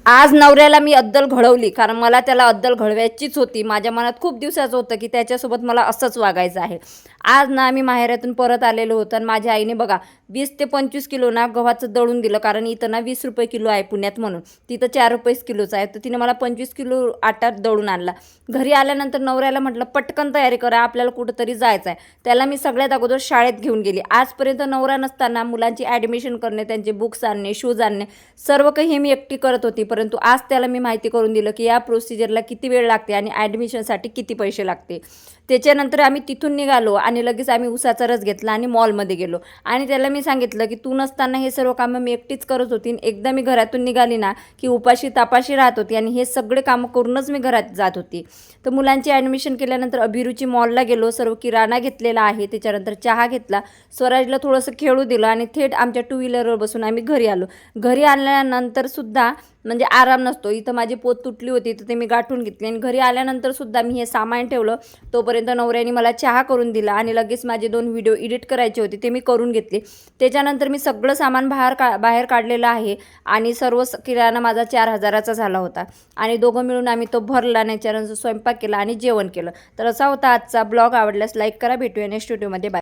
आज नवऱ्याला मी अद्दल घडवली, कारण मला त्याला अद्दल घडवायचीच होती. माझ्या मनात खूप दिवसाचं होतं की त्याच्यासोबत मला असंच वागायचं आहे. आज ना मी माहेरातून परत आलेलो होतो आणि माझ्या आईने बघा 20 ते 25 किलो ना गव्हाचं दळून दिलं, कारण इथं ना 20 रुपये किलो आहे पुण्यात, म्हणून तिथं 4 रुपये किलोचं आहे. तर तिने मला 25 किलो आटा दळून आणला. घरी आल्यानंतर नवऱ्याला म्हटलं पटकन तयारी करा, आपल्याला कुठंतरी जायचं आहे. त्याला मी सगळ्यात अगोदर शाळेत घेऊन गेली. आजपर्यंत नवरा नसताना मुलांची ॲडमिशन करणे, त्यांचे बुक्स आणणे, शूज आणणे, सर्व काही हे मी एकटी करत होती. परंतु आज त्याला मी माहिती करून दिलं की या प्रोसिजरला किती वेळ लागते आणि ॲडमिशनसाठी किती पैसे लागते. त्याच्यानंतर आम्ही तिथून निघालो आणि लगेच आम्ही उसाचा रस घेतला आणि मॉलमध्ये गेलो. आणि त्याला मी सांगितलं की तू नसताना हे सर्व कामं मी एकटीच करत होती. एकदा मी घरातून निघाली ना की उपाशी तापाशी राहत होती आणि हे सगळे कामं करूनच मी घरात जात होती. तर मुलांची ॲडमिशन केल्यानंतर अभिरुची मॉलला गेलो, सर्व किराणा घेतलेला आहे. त्याच्यानंतर चहा घेतला, स्वराजला थोडंसं खेळू दिलं आणि थेट आमच्या टू व्हीलरवर बसून आम्ही घरी आलो. घरी आल्यानंतर सुद्धा म्हणजे आराम नसतो. इथं माझी पोत तुटली होती तर ते मी गाठून घेतली आणि घरी आल्यानंतर सुद्धा मी हे सामान ठेवलं. तोपर्यंत नवऱ्याने मला चहा करून दिला आणि लगेच माझे 2 व्हिडिओ एडिट करायचे होते ते मी करून घेतले. त्याच्यानंतर मी सगळं सामान बाहेर काढलेलं आहे आणि सर्व किराणा माझा 4,000चा झाला होता आणि दोघं मिळून आम्ही तो भरला आणि त्याच्यानंतर स्वयंपाक केला आणि जेवण केलं. तर असा होता आजचा ब्लॉग. आवडल्यास लाईक करा. भेटूया नेक्स्ट व्हिडिओमध्ये. बाय.